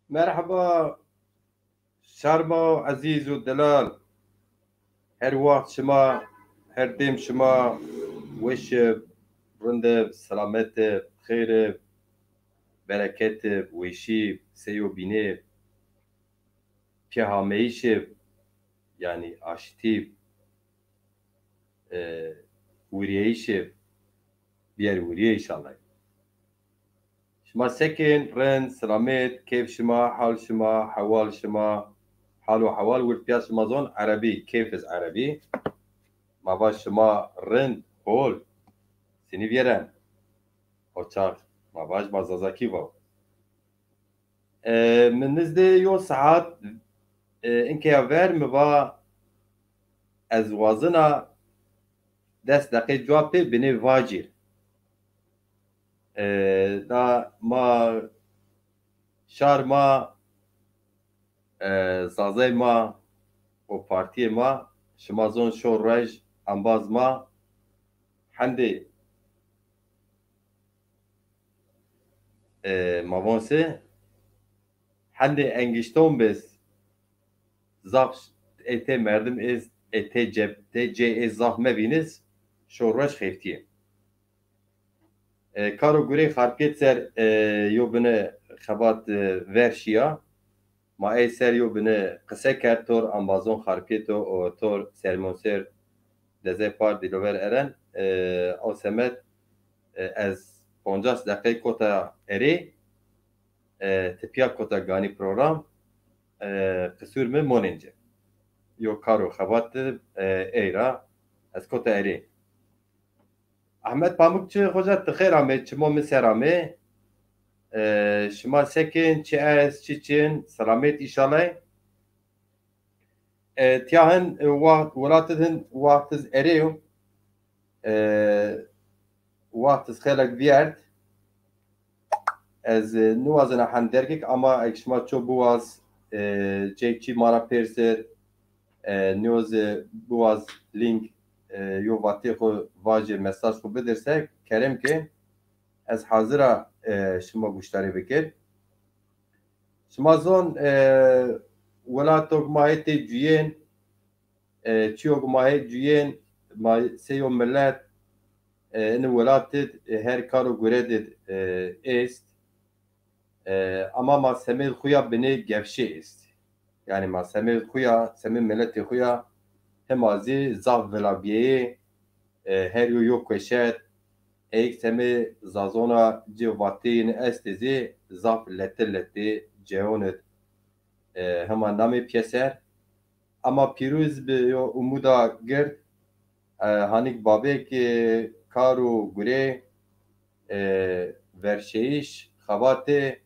مرحبا شرما عزیز و دلال. هر وقت شما، هر دیم شما وش رند سلامت خیر برکت وشی سیو بینه که همیش yani aşti uriyeşi bir uriye inşallah. شما سكن رن سلامت كيف شما حال شما حوال شما حال وحوال والبياس شما زون عربي كيف عربي ما باش شما رن هول سني فيران اوچاق ما باش بازازاكي واو من نزدي يو ساعات انك يافر مبا از وازنا دست دقيق جوابي بني واجر دا ما شار ما زازای ما و پارتی ما شما زون شو رج انباز ما هنده ماوانسه هنده انگشتون بس زاف ete merdim ez ete cepte ce ez zah mebiniz şo roj xeftiye karo gure xarpet ser yo bine xebat verşiya ma eser yo bine qise kertor ambazon xarpeto o tor sermonser deze par dilover eren o semet ez 50 dakika kota eri tipiya kota gani program qisur me monince yo karo xebat eyra ez kota eri Ahmet Pamukçu Hoca tıxir Ahmet çimo miserame şuma sekin çi ez çiçin selamet inşallah tiyahin velatidin vaktiz eriyo vaktiz xelak viyert ez nuvazına handergik ama ekşima ço buaz cekçi mara perser nuvaz buaz link yo vati xo vaje mesaj xo bedirsek kerem ki ez hazıra şuma guştari bikir şuma zon welatok maheti cüyen çiyok mahet cüyen seyo millet in welatit her karo guredid est ama ma semil xuya bine gevşe est yani ma semil xuya semil milleti xuya hemazi zav velabiye her yo yok keşet ek temi zazona civatin estezi zav letelleti ceonet heman nami pyeser ama piruz bi yo umuda gert hanik babek karu gure verşeyiş xabate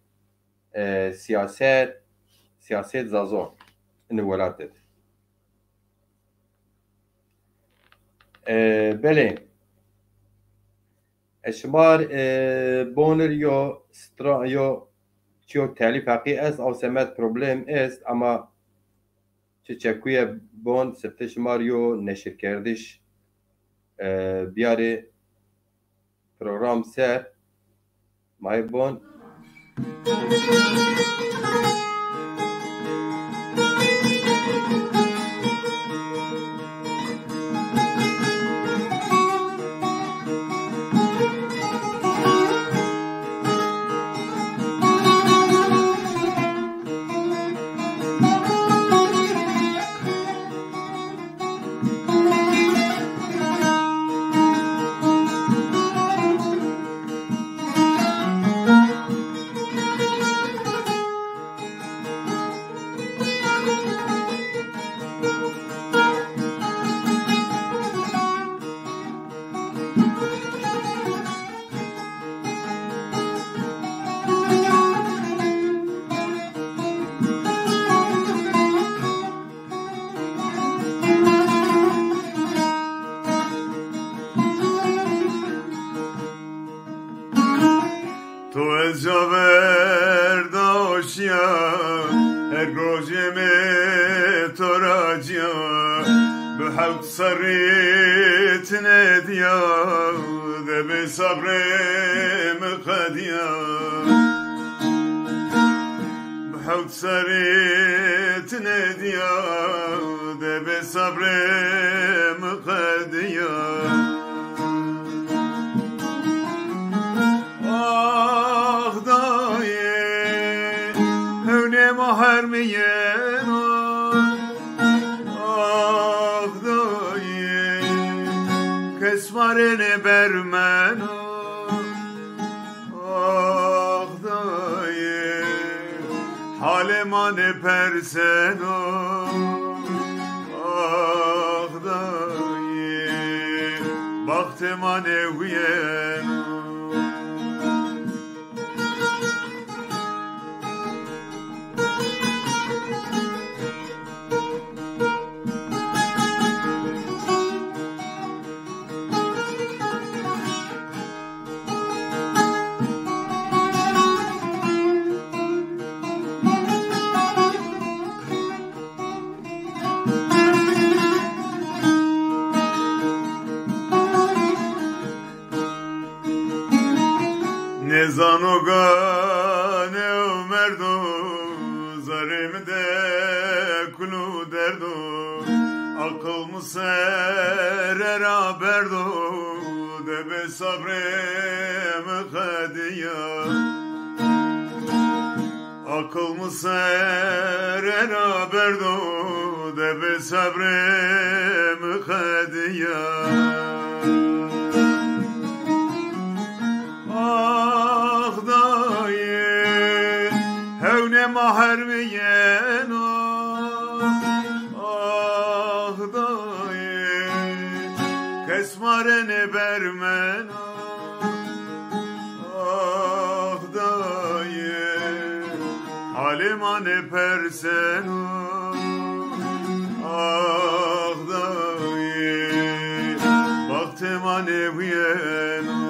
siyaset zazon in welatet بله اشمار بونر یا چیو تعلیف حقی است او سمت پروبلم است اما چکوی بون سبت شمار یو نشر کردش بیاره پروگرام سر مای بون صريت ناديا ذا بصبري مقاديا حوت سرت ندیا ده به صبر مقدیا آه دایه هونه مهر میین آه دایه کسمارن برمن آه دایه حال من پرسن آه دایه وقت من وین نزانو گانه و مردو زارم ده کلو دردو akıl mı serer berdo de be sabrem hadiya akıl mı serer berdo de be sabrem hadiya ah dayı hevne maher miyen Kesmarene bermen ah dayı halimane persen ah dayı baktemane viyen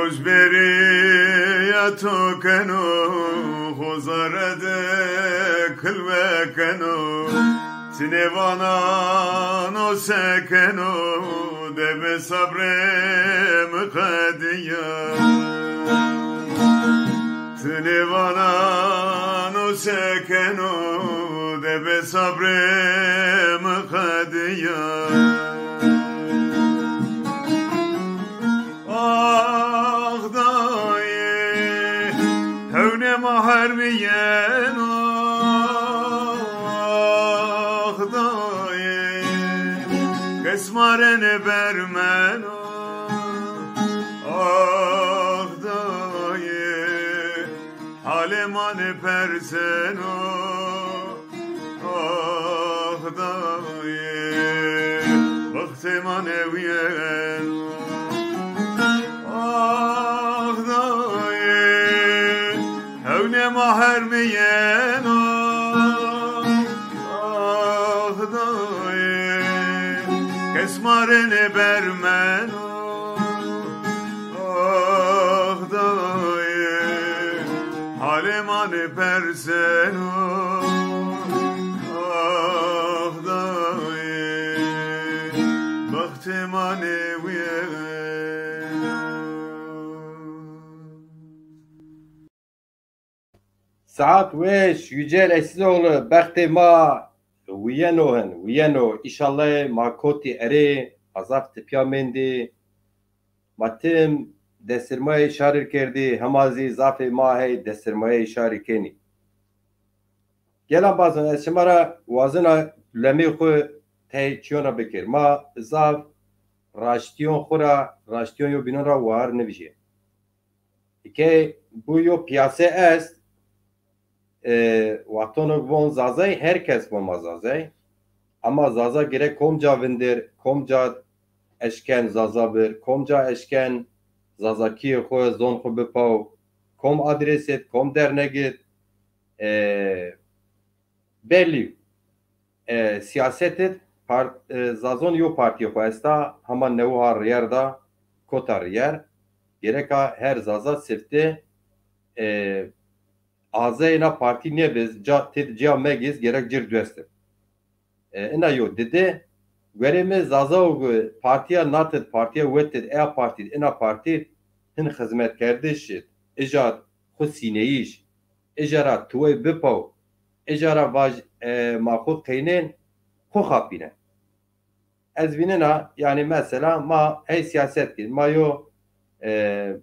Rojberi ya tokeno Hozarede kılvekeno Tinevana no sekeno Debe sabrem kadiya Tinevana no sekeno Debe sabrem kadiya Mahar miyen ah dayı Kesmarene bermen ah dayı Halemane persen ah dayı Baktemane viyen ah dayı Hevne maher miyen ah dayı Kesmarene bermen ah dayı Halemane persen ah dayı Baktemane viyen ساعت ویش yücel Esizoğlu bekte ma Viyeno inşallah ma koti ere azaf tipyamendi matim desirmaya işaret kerdi hemazi zafe ma hey desirmaya işaret keni gelen bazen eşimara vazına lemi xu tehçiyona bekir ma zaf raştiyon xura raştiyon yo binora var ne bişe ki bu yo piyase est Vatanok von zazay herkes von zazay ama zaza gerek komca vindir komca eşken zaza bir komca eşken zaza ki xo zon xo bepav kom adreset kom dernegit belli siyasetet zazon yo partiye xwesta heman newiha riyar da kota riyar gereka her zaza sifte azeyna parti nebiz ciya megiz gerek cir dwestir. Ina yo dide Vereme zaza partiya natet partiya wetet e parti ina parti hin hizmetkardi şit ijad xu sineyiş ijara tuwe bipaw ijara vaj maxud qeynen xu xapine ez binena yani mesela ma hey siyaset ki ma yo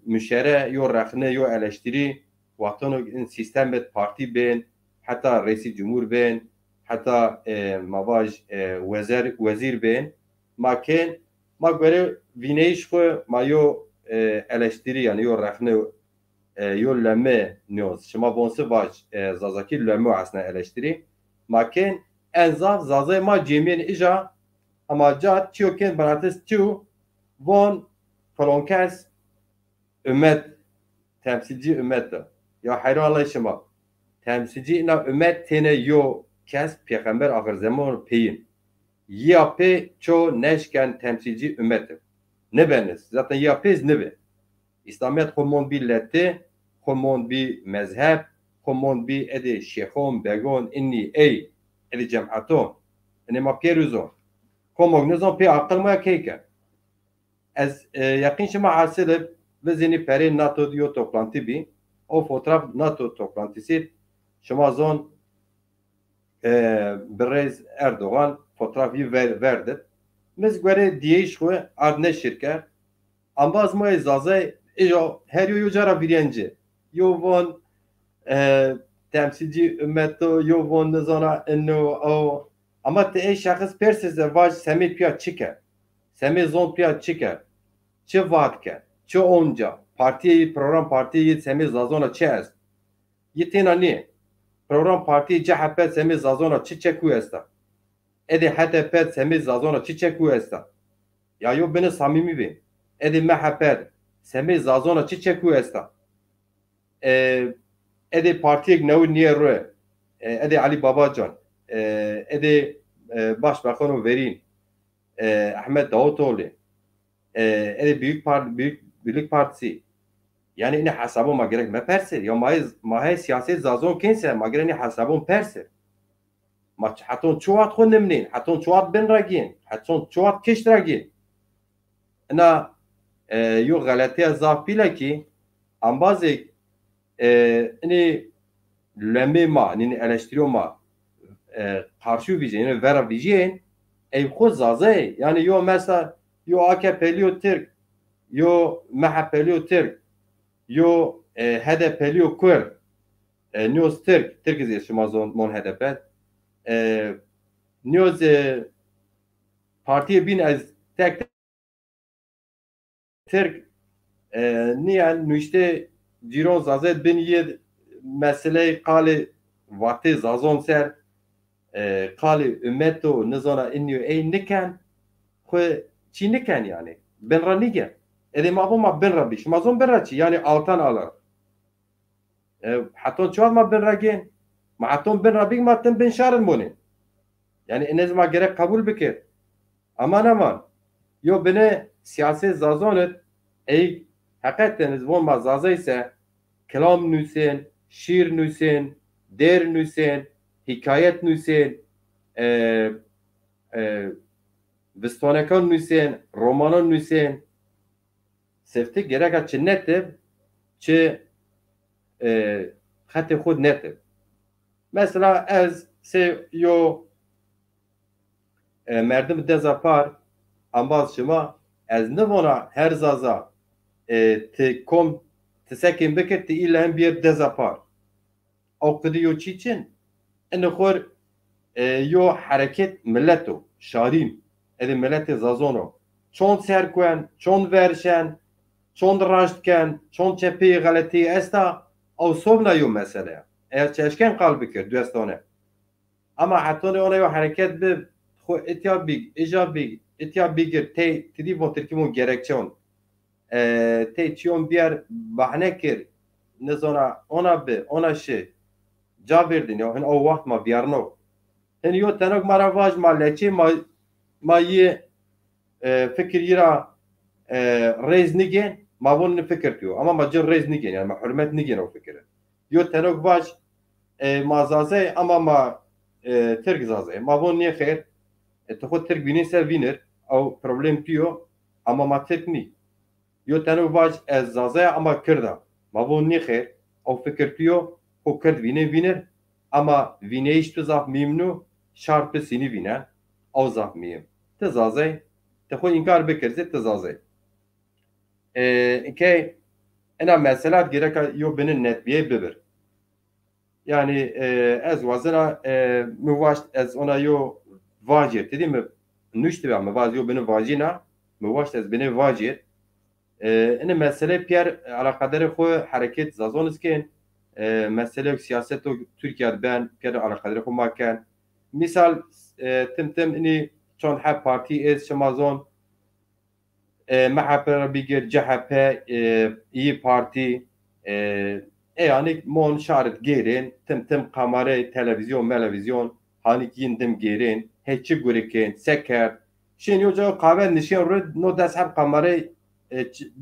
müşere yo rakhne yo eleştiri watano sistemet parti ben hatta reisi cumhur ben hatta mavaj vezir ben maken ma göre vineiş xo ma yo eleştiri yani yo rakhne yo leme news şema bonse vaj zazaki leme aslında eleştiri maken enzav zazay ma cemiyen ija ama cat çiyoken banates çiyo von falonkes ümmet temsilci ümmet de ya hayranlar şema temsilci ina ümmet tene yo kes peygamber ahir zaman peyin yapı ço neşken temsilci ümmetim ne beniz zaten yapız ne be İslamiyet komon bir lette komon bir mezhep komon bir ede şeyhon begon inni ey ede cematon ene ma pieruzon komon nizam pe akılmaya keyken ez yakın şema hasilip ve zeni peri NATO diyor toplantı bir o fotoğraf NATO toplantısı şema zon Berez Erdoğan fotoğrafı verdi. Biz göre diyeş xo arne şirket ambaz mı zazay her yo jara birinci yo von temsilci ümmeto yo von nezana enno o ama te şahıs persize vaj semi piyat çıkar semi zon piyat çıkar çı vaatke çı onca partiyi program partiyi semi zazona çez yitena ne program parti CHP semi zazona çiçeku esta edi HDP semi zazona çiçeku esta ya yo beni samimi bi edi MHP semi zazona çiçeku esta edi partiye nevi niye ro edi Ali Babacan edi başbakanı verin Ahmet Davutoğlu edi büyük birlik partisi yani ini hesabı ma gerek me perser ya ma siyaset zazon kense ma gerek ini hesabın perser ma haton çoğat xo nemnin haton çoğat ben ragin haton çoğat keş ragin ana yo galatiya zafila ki ambazek ini lemme ma ini eleştiriyor ma karşı vijeni vera vijen ev xo zazay yani yo mesela yo AKP'li yo Türk yo MHP'li yo Türk yo HDP'li yo Kürt News Türk izleşmazon mon HDP News partiye bin az tek Türk niye nüşte ciron zazet bin ye mesele kale vakti zazon ser kale ümmeto nizana inniyo ey niken xwe çi niken yani ben ranige edem aboma ben rabiş mazon ben raçi yani altan alır haton çoğal ma ben ragin ma haton ben rabik ma ten ben şarın boni yani en azma gerek kabul bikir aman yo bene siyaset zazonet ey hakikaten zvon ma zaza ise kelam nüsen şiir nüsen der nüsen hikayet nüsen vistonekan nüsen romanon nüsen sefte gerek çi netib çi xetê xwe netib mesela ez se yo merdim deza par ambaz şima ez nivona her zaza te kom te sekin bikir te ilen bir deza par o kedi yo çi çin ene xor yo hareket milleto şarin edi milleti zazono çon serkuen çon verşen çon raştken çon çepi galeti esta او صوبنا يوم مسألة اشكان قال بكر دوستانه اما حتى انا يو حركات ب خو اتيابي ايجابي اتيابي تي تدي وتركيمون gerekçon تي تيون بير بحنكر نزونا ona be ona şey ca verdin ya hin o vaxt ma viyarno hin yo tenok mara vaj ma leçe ma ye fikir yira rez nigen ma von fikir diyor ama ma cır rez nigen yani ma hürmet nigen o fikir yo tenok vaj ma zaze ama ma Türk zaze ma von niye khair تخو Türk binin ser vinir o problem diyor ama ma Türk ni yo tenok vaj ez zaze ama kırda ma von niye khair o fikir diyor o kırd vinir ama vineyiş tu zaf mimnu şartı sini vinen o zaf mim te zaze te xwe inkar bikirze te zaze ke ena mesela gereka yo binin netbiye bibir yani ez vazına müvaş ez ona yo vacir dedi mi nüştü ve mi vaz yo binin vacina müvaş ez binin vacir ene mesele pier alakadar xwe hareket zazon iskin mesele siyaset Türkiye ben pier alakadar xwe maken misal tim ini çon ha parti ez şamazon MHP بيجر CHP İyi Parti yani mon şarit gerin tim kamera televizyon hani gindim gerin heçi guriken seker şin yoca kahve nişin no dashab kamera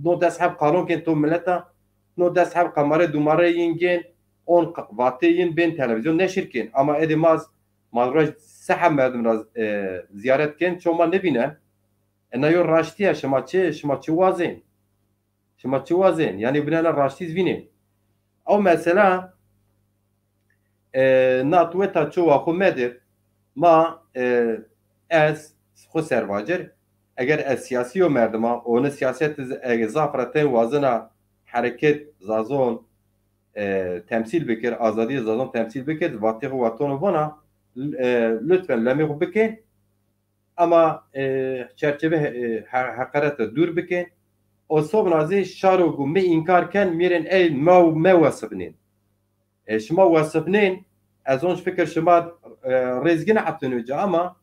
no dashab kanun ken to milleta no dashab kamera dumara yingen on vateyin ben televizyon neşirken ama edemaz malraj sahab merdim raz ziyaret ken çoma ne binen انا يو راشتيا شماتشي وازين يعني بنانا راشتيز فيني او مثلا ناتويتا تشو اخو مدر ما از خو سرواجر اگر از سیاسی و مردما اون سیاست زافرتين وازنا حركت زازون temsil بكر ازادي زازون temsil بكر وقتی خو واتون بنا لطفا لمی خو بکن ama çerçeve hakarete dur bikin o sobnazi şarogu me inkarken miren el me vasıfnin şma vasıfnin az on fikir şma rezgin hatınıca ama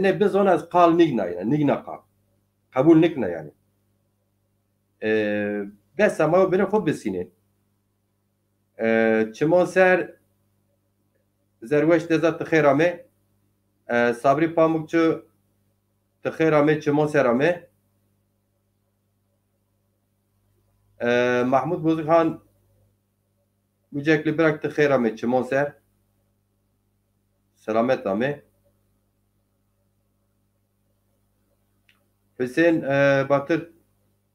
ne biz ona az kal nigna yani nigna kal kabul nikna yani bes ama beni خوب بسینه çimon ser zerweş dezat xerame Sabri Pamukçu Tıkhirame Çimon Serame Mahmud Bozukhan Mücekli bırak Tıkhirame Çimon Ser Selamet Ame Hüseyin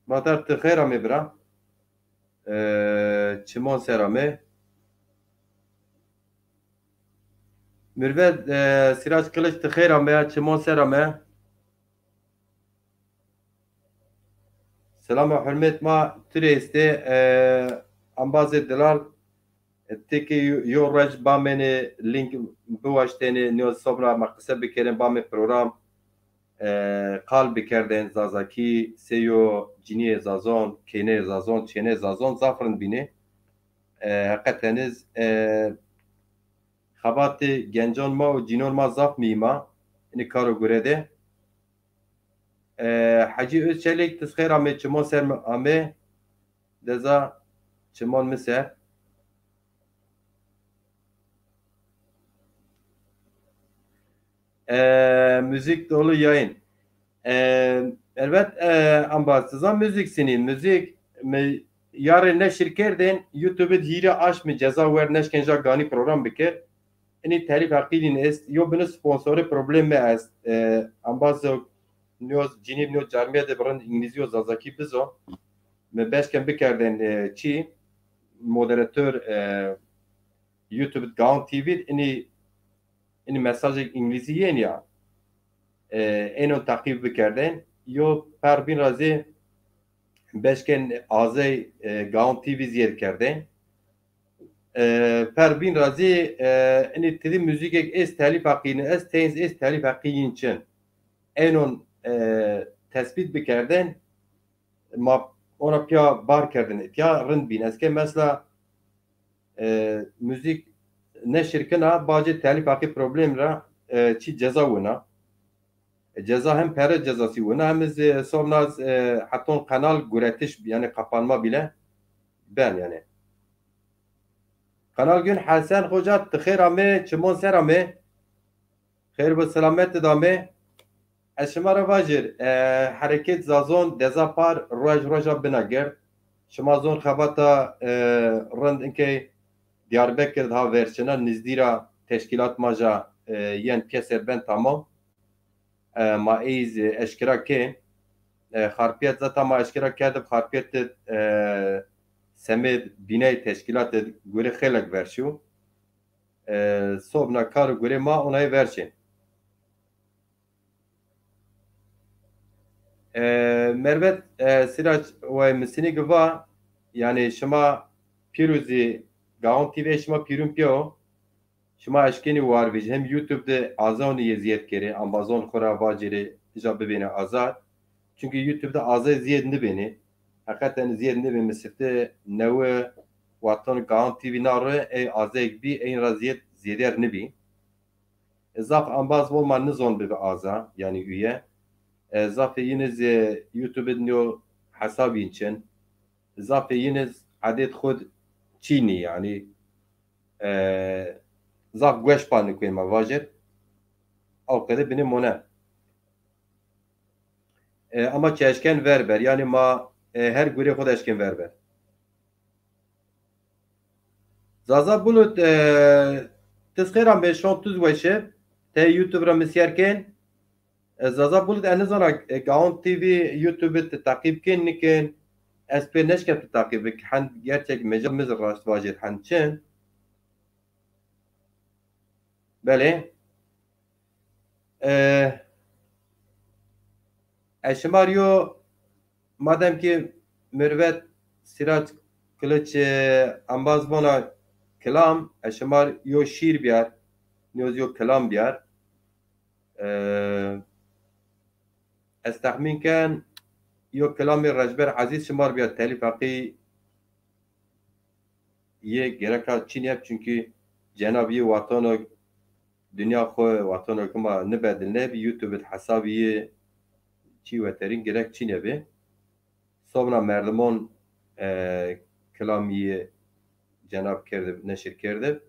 Batar Tıkhirame bırak Çimon Serame Mürvet Siraç Kılıç Tıkhirame Çimon Serame Selam hürmet ma türeste ambazı delal teki yoraj bamene link bulaştene ne sobra maksa bikerin bame program kal bikerden zazaki seyo ciniye zazon kene zazon çene zazon zafrın bine hakikateniz xabatı gencan ma o cinon ma zaf mima ini karo gurede Hacı Özçelik tezkir ame çimon ser ame deza çimon miser müzik dolu yayın elbet ambasızan müzik sinin müzik yarın neşir kerdin YouTube'da hire aş mı ceza ver neşkenca gani program bikir ini telif hakkidin est yo beni sponsoru problem mi est ambazı نیوز جنیب نیوز جرمیه ده برند انگلیسی و زازاکی بزو من بشکم بکردن چی مودراتور یوتیوب گاون تیوی اینی مساج انگلیسی ین یا اینو تعقیب بکردن یو پر بین رازی بشکن آزه گاون تیوی زیر کردن پر بین رازی اینی تدی موزیک از تالیف حقیقی از تینز از تالیف حقیقی چن اینون tespit bikerdin ma ona pya bar kerdin pya rind bin eske mesela müzik ne şirkena bacı telif hakkı problem ra çi ceza vuna ceza hem pere cezası vuna hem sonra hatta kanal guretiş yani kapanma bile ben yani Kanal Gün Hasan Hoca tıkhir ame çimon ser ame خیر به سلامت دامه شما را واجر حرکت زازون دزاپار روژا بنگر شما زون خباتا رند اینکه دیاربکر ها ورچنا نزدیرا تشکیلات ماجا ین پیسر بن تمام ما ایز اشکرا که خارپیت زتا ما اشکرا کردب خارپیت سمید بینه تشکیلات گوری خیلک ورشو صوبنا کارو گوری ما اونای ورشین مربت سراج و مسینی گوا یعنی شما پیروزی گاون تیوی شما پیرون پیو شما اشکنی وار ویج هم یوتیوب ده آزانی زیاد کره آمازون خورا واجره جا ببینه آزاد çünkü YouTube'da azay ziyad nibini hakikaten ziyad nibini mesifte neve vatan Gağan TV nare azay bi en raziyet ziyeder nibi zaf ambaz volman nizon bebe aza yani üye zaf yiniz YouTube'da nyo hesabı için zaf yiniz adet khud Çini yani zaf gweşpanı koyma vajir o kadar benim ona ama çeşken verber yani ma her güre xod eşken verber zaza bulut tezkiran be şantuz veşe te YouTube ra misyarken zaza bulut enizana Gağan TV YouTube'da takip ken niken SP neşke takip han gerçek mecaz mezar rast vajir han çen bele Eşmario madem ki Mürvet Sirac Kılıç ambazbona kelam eşmar yo şiir biyar nyoz yo kelam biyar estahmin kan yo kelam Rajber Aziz şmar biyar telif haqi ye gereka Çin yap çünkü Cenab-ı Vatanı dünya xo vatanı kuma ne bedilne bir YouTube hesabı چی و ترین گرک چی نبی صبح مردمان کلامی جناب کرده نشر کرده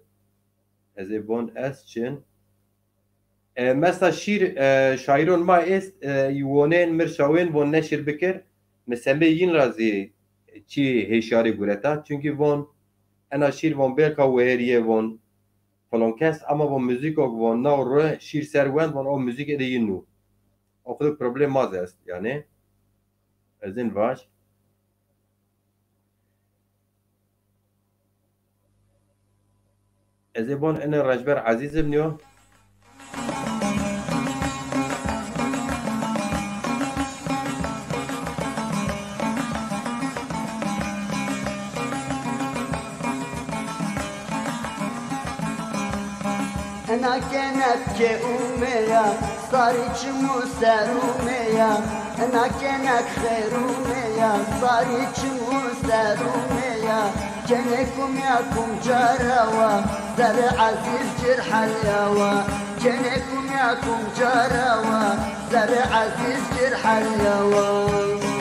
از بون از چن مثلا شاعرون ما است یوانین مرشاوین و نشر بکر مثلا این رازی چی هشیاری گورتا چونکی وان انا شیر وان بیرکا و هریه وان فلان کس اما وان موزیک وان نو رو شیر سر وان وان او موزیک ادهی نو o kadar problem az است yani ezin var ezibon en Rajber Azizim diyor أنا كانت كأمية صارت مسرومية أنا كانت خيرومية صارت مسرومية كانكم ياكم جراوة زر عزيز جرح اليوا كانكم ياكم جراوة زر عزيز جرح اليوا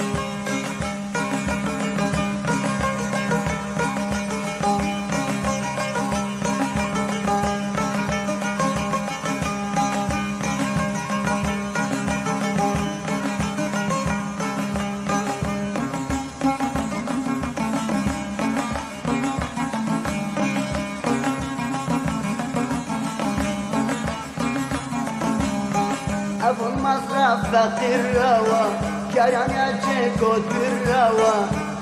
أبو المصرف فقير روا كرم يجيك ودير روا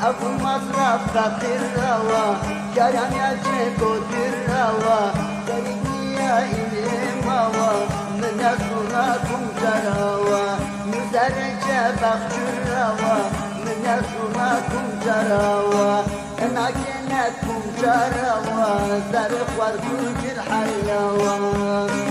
أبو المصرف فقير روا كرم يجيك ودير روا تريدني يا إلي موا من أصناكم جراوا مزرج بخشر روا من أصناكم جراوا أنا كنتكم جراوا زرق وردو جرح اليوا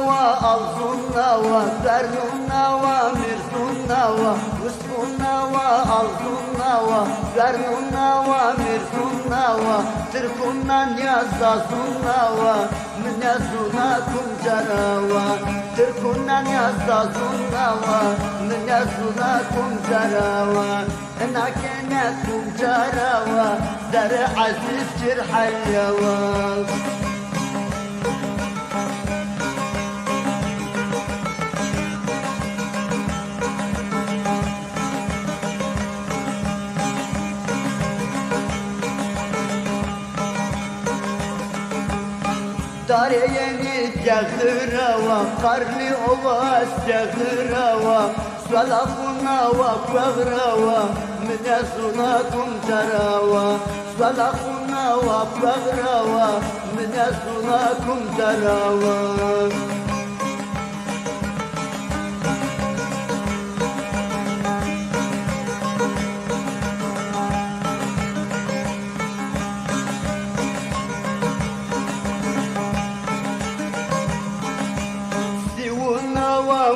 وألظنا وفرنا ومرثنا ووسطنا alzunnawa Vernunnawa mirzunnawa Tırkunnan yazdazunnawa Minezuna kumcarawa Tırkunnan yazdazunnawa Minezuna kumcarawa Enakene kumcarawa Zere aziz cirhalyawa Dareyeni cehrawa Karli ova segrawa Salafuna wa kwagrawa Minezuna kumtarawa Salafuna wa kwagrawa Minezuna kumtarawa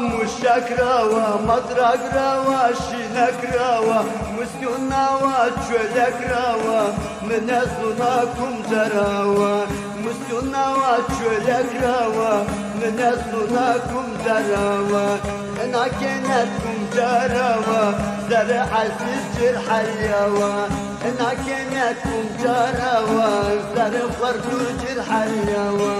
Muşakrawa, madragrawa, şinakrawa Musyunawa, çölekrawa Minezuna kumdarawa Musyunawa, çölekrawa Minezuna kumdarawa Enakenet kumdarawa Zere aziz cirhalyawa Enakenet kumdarawa Zere fardu cirhalyawa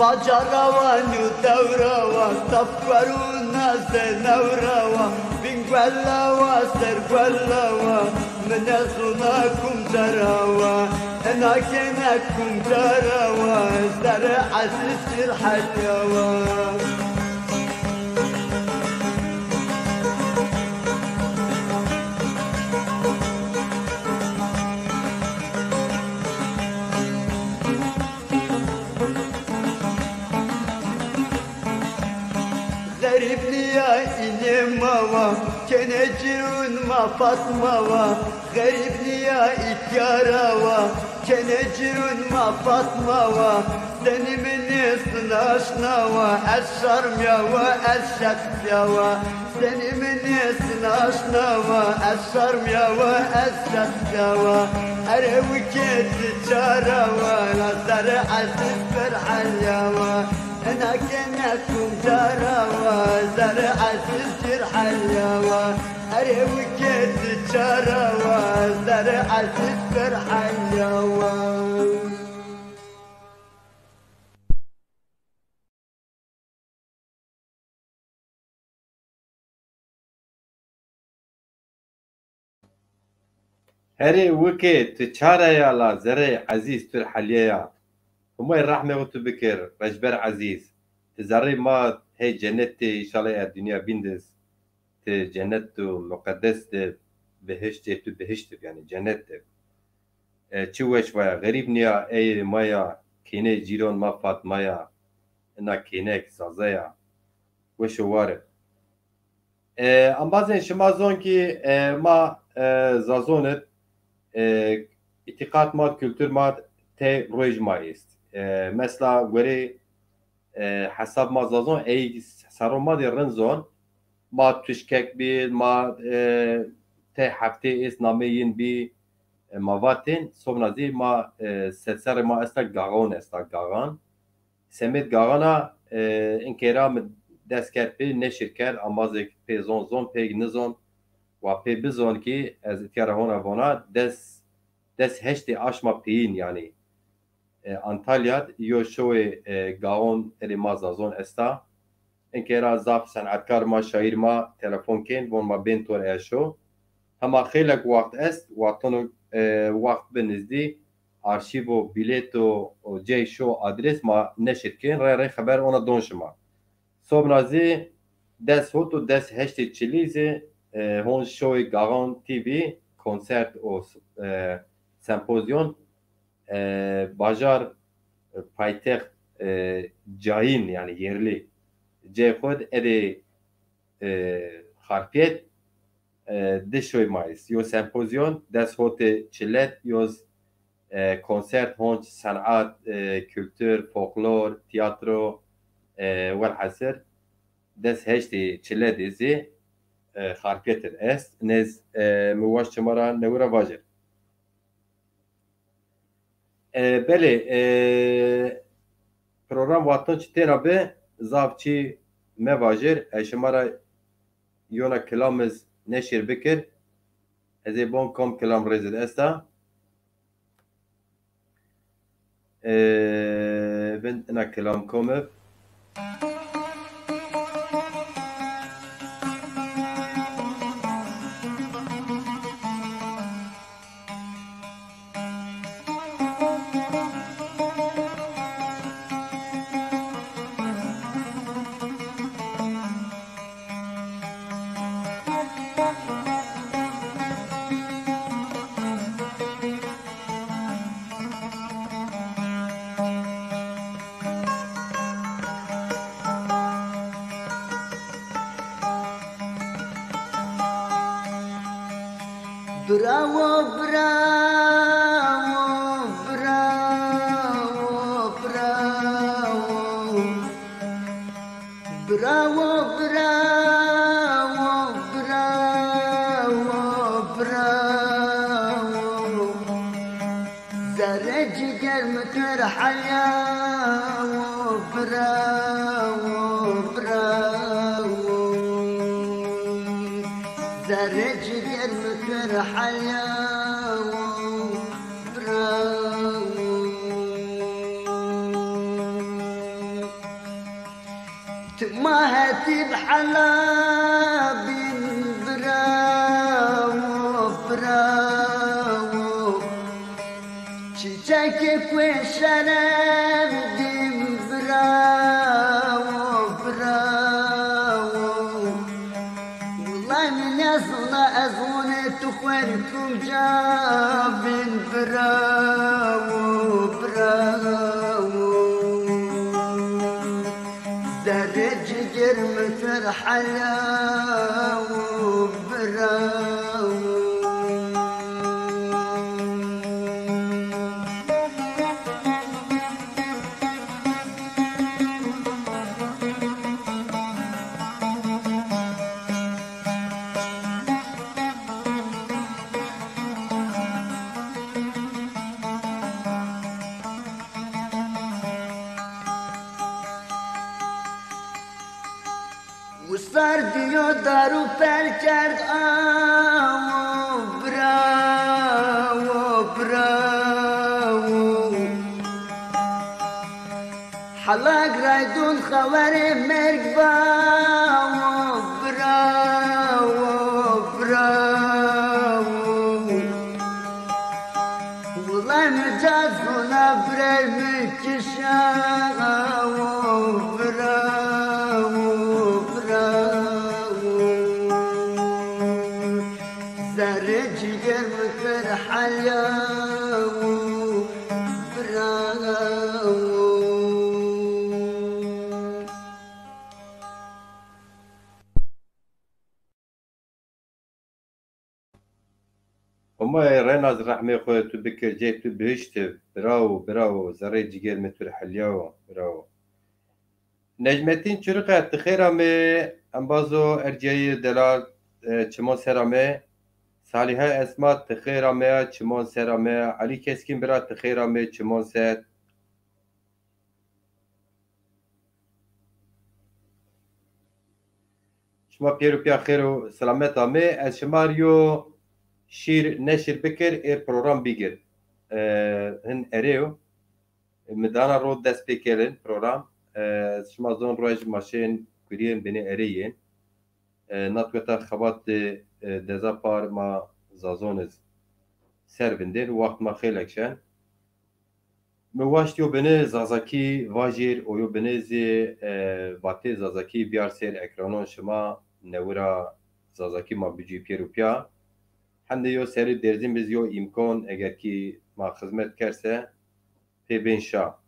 Bacarawa, nudavrawa, tafkaruna zenavrawa Bingwallawa, sergwallawa, minezuna kumdarawa Enakene kumdarawa, zere aziz cirhalyawa Garibniya inimava Kenecirun ma Fatmava Garibniya ikyarava Kenecirun ma Fatmava Senimini sınaşnava Eşşarmyava eşşetsyava Senimini sınaşnava Eşşarmyava eşşetsyava Erevketi çarava Nazarı aziz ferhalyava Enakene kumcarawa Zere aziz cirhalyawa Erevketi çarawa Zere aziz ferhalyawa هري وكي تشاريا لا زري عزيز ترحليا وما الرحمة وتبكر رجبر عزيز تزري ما هي جنتي إن شاء الله الدنيا بيندس جنت مقدس بهشت بهشت يعني جنت تشوش ويا غريب نيا أي مايا كيني جيرون ما فات مايا إنا كينك سازايا وشوارب ام بعضن شما زون كي ما زازونت اعتقاد مات kültür مات تي رويج ما است مثلا غوري حسب ما زازون اي سرو ما دي رنزون ما تشكك بي ما تي هفته است نامين بي مواتن سوبنازي ما سلسر ما استا گاغون استا گاغان سمت گاغانا انكرام دست کرد پی نشر کرد امازک پی زون پی نزون و پی بزون کی از اتیار هون افونا دست هشتی آشما پیین یعنی انتالیا یو شوی گاون الی ما زازون استا اینکه را زاف صنعتکار ما شاعر ما تلفن کن وون ما بین تور ایشو هما خیلک وقت است وقتونو وقت بنزدی arşiv و بیلیت و جی شو آدرس ما نشر کن ری خبر اونا دون شما Sobnazi des hotu des heşti çilizi hon şoy gagan TV konsert o sempozyon bajar paytext cayın yani yerli cehod ede harfiyet dişoy mayıs yo sempozyon ders hote çillet yoz konsert honç sanat kültür folklor tiyatro vel hasır ders heşti çillet dizi harfiyet est nez muvaş çamara nevra vajir beli program vatan çitena be zavçı mevajir eşmara yona kelamız neşir bikir ez bon kom kelam rezid esta ben ana kelam komep Bravo, bravo, bravo, bravo. Bravo, bravo, bravo, bravo. زرج قرمتر حياة براو براو زرج قرمتر حياة براو تماهتي بحلاب براو براو çiçek ve şeref dim bravo bravo Vallahi min yazına azune tukhwerkum jabin bravo bravo Derec girmetir halavu bravo وصار ديو دارو perkerd amo bravo bravo حلاق رايدون خواري مرق باو bravo bravo والله مجازونا بري مكشاو bravo زرج قرمتر حلاو براو Ama Renaz rahme khoy tu bikir jey tu bihişti. Bravo bravo. Zarey ciger metur halyawa. Bravo. Necmettin Çürüka tıkhera me ambazo erceyi delal çimon serame Saliha Esma tıkhera me çimon serame Ali Keskin bira tıkhera me çimon ser Şma piru piya khairu selamet ame ez şmariyo şir neşir bikir program bigir hin ereo medana rod dest pekelin program şma zon roj maşin kuriyen beni ereyin natweta xabat dezapar ma zazoniz servindir waqt ma xelekşen Mewaşt yo beni zazaki vajir o yo beni zi vate zazaki biyar ser ekranon şma nevra zazaki ma bici pierupya hem de yo seri derzin biz yo imkan eğer ki ma hizmet kerse pe ben şa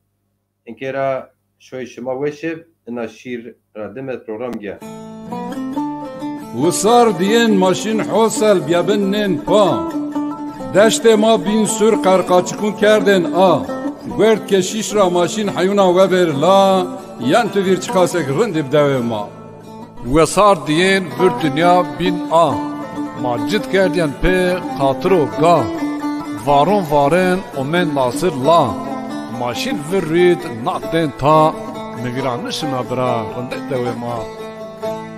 inkera شوي شما وشب إن الشير ردمت program جا وصار دين ماشين حوصل بیابنن پا دشت ما بین سر قرقاچکون کردن گرد کشیش را ماشین حیونا وبر لا ین تو ویر چخاسک رند بدوه ما وصار دین بر دنیا بین ماجد کردین پی قاطرو گا وارون وارن اومن ناصر لا ماشین ورید ناتن تا مگرانشنا برا رند دوه ما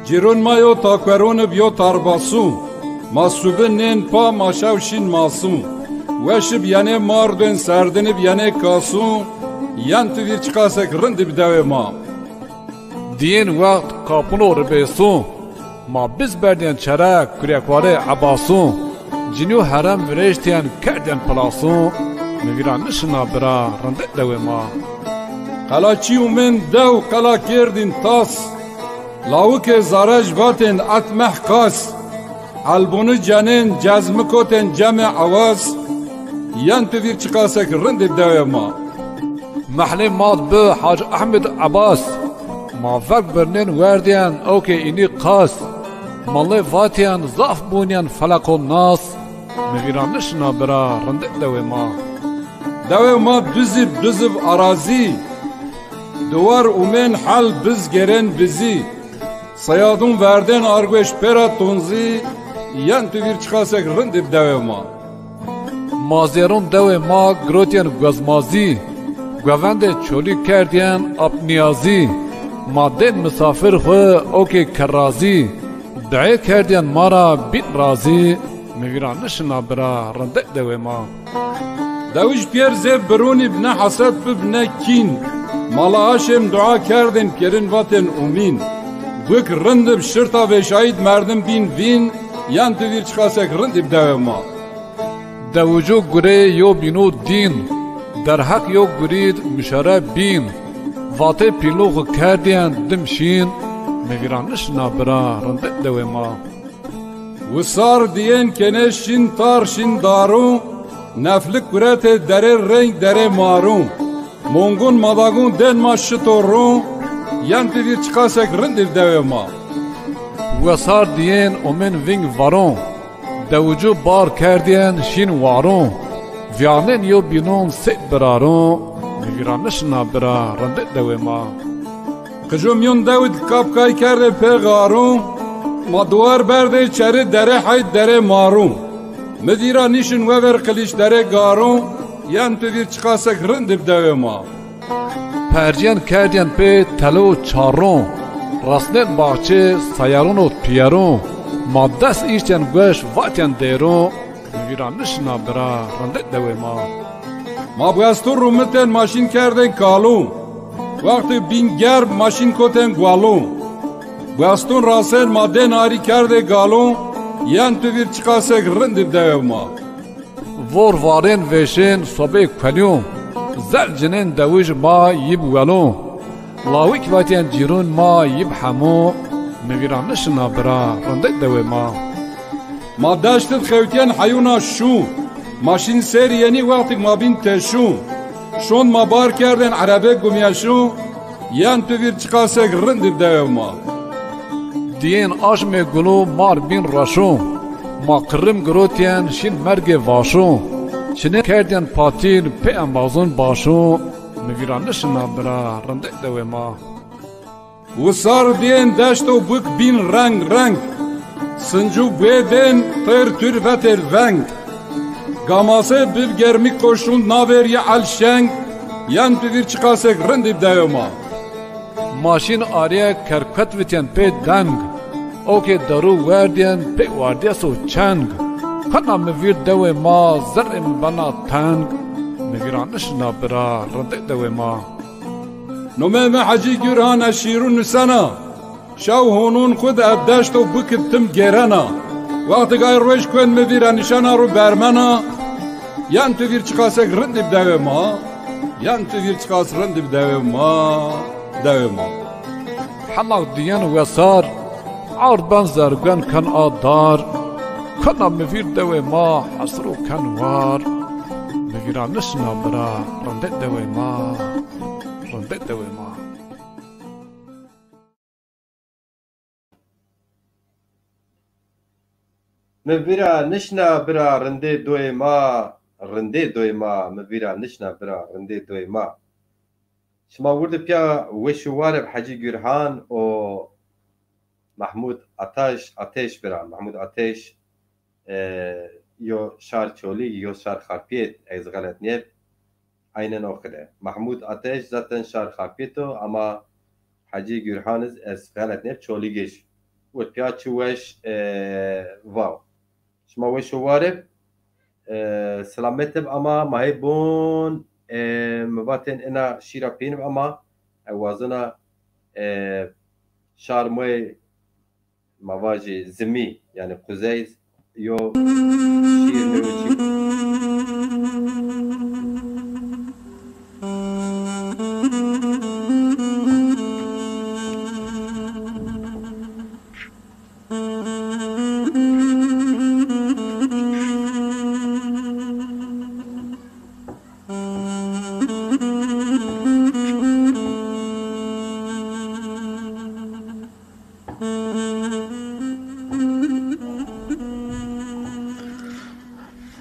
جیرون مایو تاکورون بیو تارباسو ماسوبه نین پا ماشاوشین ماسو وشب یعنی ماردن سردن بیانه کاسو ین تو ویر چخاسک رند بدوه ما دین وقت کاپنو ربیسو ما biz berdien çere kuryakvare abasu cinyo herem vireştiyen kerdien palasu meviran nişina bira randet dewe ma قلاچی من دو قلا کردین تاس لاوک زارج باتن اتمح قاس البونو جنین جزم کوتن جمع عواز ین تو ویر چقاسک رند دوه ما محلی ماد به حاج احمد عباس ما vek birinin verdiyen اوکی اینی قاس مالی واتیان ضعف بونیان فلقو ناس meviran nişina bira randet dewe ma دوه ما دوزب arazi دوار اومن حل biz geren bizi sayadun verden argweş pera tonzi yan tu vir çıkasek rindib dewe ma mazerun dewe ma grotiyan gazmazi govende çoli kerdiyen apniyazi madden misafir xwe okê kerrazî dayê kerdiyan mara bîn razî meviran nişina bira rindek dewe ma Dawiş pier zev birûnî bine heset bibine kîn mala haşem dua kerdin kerin vatin umîn Bık rindib şirta veşayid merdim bin vin yan tu vir çıkasek rindib dewe ma Dewucu gure yo bînû dîn derhek yo gurîd mişere bîn vatê pîlox kerdiyan dimşîn meviran nişina bira rindek dewe ma Wisar diyen kene şin tar şin daru neflik kurete dere renk dere maru Mongun madagun den ma şitoru yan tu vir çıkasek rindib dewe ma Wesar diyen omen ving varon Dewucu bar kerdiyan şin waron Vyanen yo bînon sek biraron meviran nişina bira rindek dewe ma Qijomyon David kapkay kerde pegaru ma duvar berde çeri dere hayd dere maru Medira nişin wever qiliş dere garu yan tu vir çıkasek rindib dewe ma Perciyan kerdiyan pe telo çaron Rasnen bahçe sayarun ot piyaron Ma des işten gweş vatyan deron meviran nişina bira rindek dewe ma Ma buyastur rumeten maşin kerden kalu Vakti bin gerb maşin koten gualu Buyastun rasen maden ari kerde galu yan tu vir çıkasek rindib dewe ma Vor varen veşen sobe kwelyon Zelcinin dewiş ma yib welon Lawik vatyan cirun ma yib hemo meviran nişina bira rindek dewe ma Ma daştit xewtiyen hayuna şu Maşin ser yeni vakti ma bin teşu Şon ma bar kerden arabe gumyaşu yan tu vir çıkasek rindib dewe ma Diyen ajme gulu mar bin raşon Ma kırım grotiyen şin merge vaşon Çine kerdiyan patin pe ambazun başon meviran nişina bira rindek dewe ma Wisar diyen daşto bık bin rang rang Sıncu beden tır tür veter veng Gamase bir germik koşun naber ya alşeng yan tu vir çıkasek rindib dewe ma Maşin arya kerket vitiyen pe deng Oke daru verdiyen pe vardiya so çeng Kana mevir dewe ma zer'im bana teng Meviran nişina bira rindek dewe ma Numeme Hacı Gürhan eşirun sana Şav honun khud abdaşto bıkıttım gerana Vakti gayr veş kwen mevira nişana ru bermana Yan tu vir çıkasek rindib dewe ma Yan tu vir çıkas rindib dewe ma Dewe ma Halak diyen wesar Ard ben zergen kan adar Kana mevir dewe ma hasru kan var Meviran nişina bira rindek dewe ma rinde dewe ma. مبیرا نشنا برا رنده دوی ما رنده دوی ما مبیرا نشنا برا رنده دوی ما شما ورد پیا وشوار حجی گرهان و محمود آتش برا محمود آتش یو شار چولی یو شار خارپیت از غلط نیب aynen o kadar. Mahmud Ateş zaten şar khapito ama Hacı Gürhanız es galet ne çoli geç. Ve piyaçı weş vav. Şma weş warib selametim ama mahibun مباتن انا شيرا بينم اما وازنا شار موي مواجه زمي يعني قزيز يو شير نوتي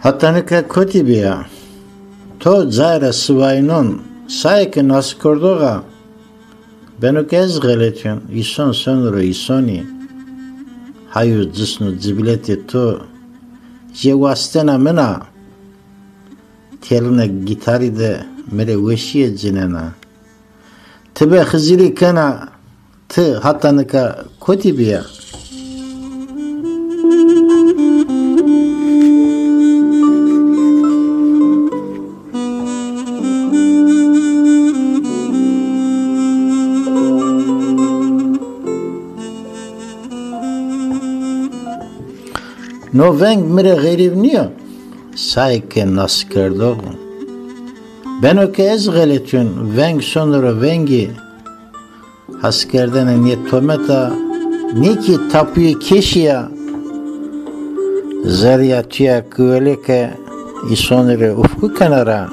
Hatanıka kotibiya. To zayra sıvaynon sayke nas kordoga. Benuk ez galetyon ison sonro isoni. Hayu zisnu zibileti to je wastena mena. Teluna gitari de mere weşiye cinena. Tibe khizili kana tı hatanıka kotibiya. No veng mire geriv niyo. Sayke nas kerdo. Ben o ke ez galetyon veng sonra vengi haskerden niye tometa ni ki tapuyu keşiya zariyatya kıveleke isonere ufku kenara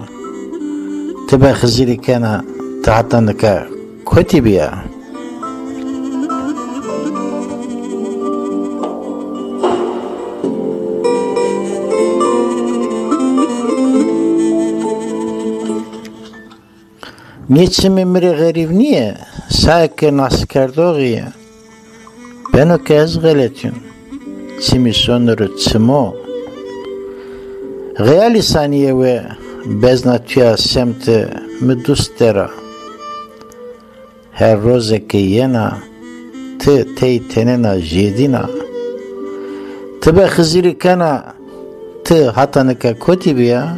tebe khizili kena tahatanıka kotibiya. Niçin mire gariv niye? Sayke nas kerdoğiye. Ben o kez galetyon. Çimi sonları çimo. Reali saniye ve beznatüya semte müdustera. Her rozeke yena tı tey tenena jedina. Tıbe khiziri kana tı hatanıka kotibiya.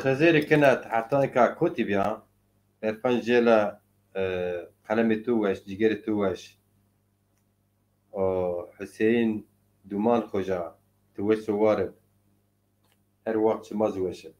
خزيري كانت حتى كا كتب يا الفنجيلا قلمي توش جيجيري توش حسين دومان خوجا توش وارب هر وقت مازوشه